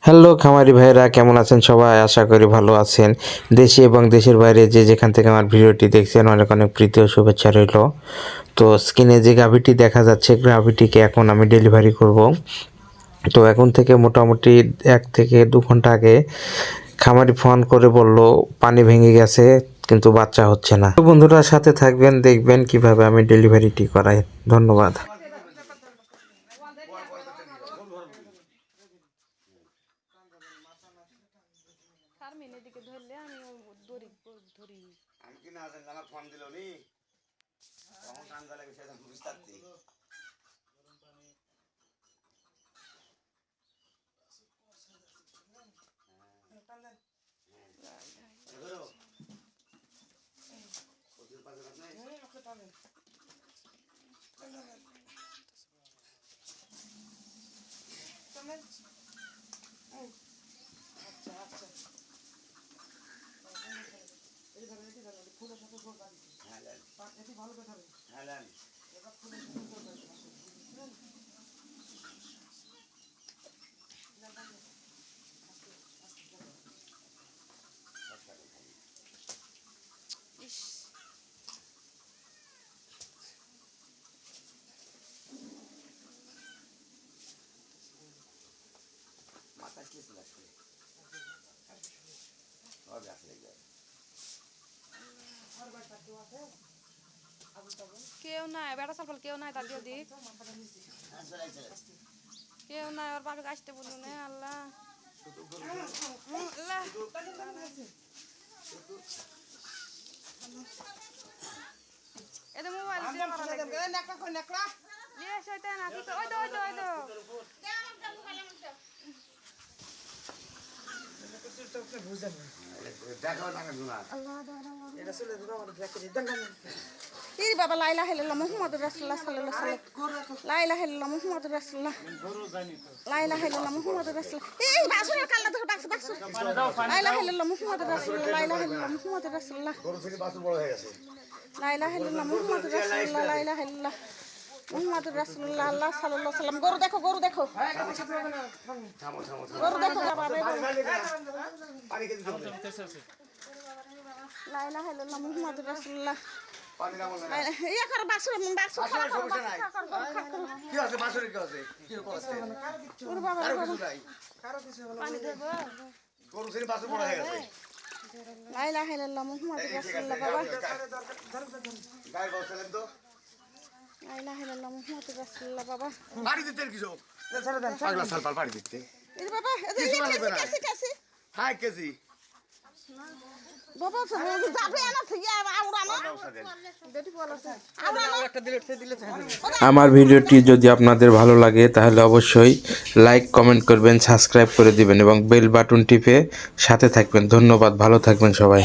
Hello খামারি ভাইরা, কেমন আছেন সবাই? আশা করি ভালো আছেন। দেশে এবং দেশের বাইরে যে যেখান থেকে আমার ভিডিওটি দেখছেন, অনেক অনেক প্রীতি ও শুভেচ্ছা রইল। তো স্ক্রিনে যে গাভীটি দেখা যাচ্ছে, গাভীটিকে এখন আমি ডেলিভারি করব। তো এখন থেকে মোটামুটি 1 থেকে 2 ঘন্টা আগে খামারি ফোন করে বলল পানি ভেঙে গেছে, কিন্তু বাচ্চা হচ্ছে না। তো বন্ধুরা সাথে থাকবেন, দেখবেন কিভাবে আমি ডেলিভারিটি করাই। ধন্যবাদ। এদিকে ধরলে আমি দড়ি ধরি আমি কি না জানি আমার ফোন দিল নি তখন কান জ্বালা গেছে এখন বুঝতে পারছি মাথা কি ছিল আসলে হবে আসলে কেউ নাই, বেড়া সালফল কেউ নাই, দাদিও দিক কেউ নাই, ওর বাপে আসতে বললো না। আল্লাহ আল্লাহ এটা মোবাইল বাবা লাইলা হেল্লাহ মুহাম্মদুর রাসূলুল্লাহ সাল্লাল্লাহু আলাইহি ওয়াসাল্লাম লাইলা হেল্লাহ মুহাম্মদুর রাসূলুল্লাহ লাইলা হেল্লাহ মুহাম্মদুর রাসূলুল্লাহ এই বাসুরের কাল্লা ধরে বাক্স লাইলা হেল্লাহ মুহাম্মদুর রাসূলুল্লাহ লাইলা হেল্লাহ মুহাম্মদুর রাসূলুল্লাহ গরু থেকে বাছুর বড় হয়ে গেছে লাইলা হেল্লাহ মুহাম্মদুর রাসূলুল্লাহ লাইলা হেল্লাহ মুহাম্মদুর রাসূলুল্লাহ আল্লাহ সাল্লাল্লাহু আলাইহি ওয়াসাল্লাম। গরু দেখো গরু দেখো থামো থামো গরু দেখো পানি খেতে দাও লাইলা হেল্লাহ মুহাম্মদুর রাসূলুল্লাহ পানি দাও না ইয়া করো বাসুর সমস্যা নাই কি আছে বাছুরের কি আছে কি করছে ওর বাবা কারো কিছু নাই পানি দেব গরু থেকে বাছুর বড় হয়ে গেছে লাইলা হেল্লাহ মুহাম্মদুর রাসূলুল্লাহ বাবা গায়ে বসলেন তো লাইলা হেল্লাহ মুহাম্মদুর রাসূলুল্লাহ বাবা পানি দিতে কিছু ছেড়ে দেন পাগলা সালপাল পানি দিতে এই বাবা কাছে হাই কেজি বাবা যাবে না থেকে আউড়ানো দেটি বলছে আউড়ানো একটা দিলে আমার ভিডিওটি যদি আপনাদের ভালো লাগে তাহলে অবশ্যই লাইক কমেন্ট করবেন, সাবস্ক্রাইব করে দিবেন এবং বেল বাটন টিপে সাথে থাকবেন। ধন্যবাদ, ভালো থাকবেন সবাই।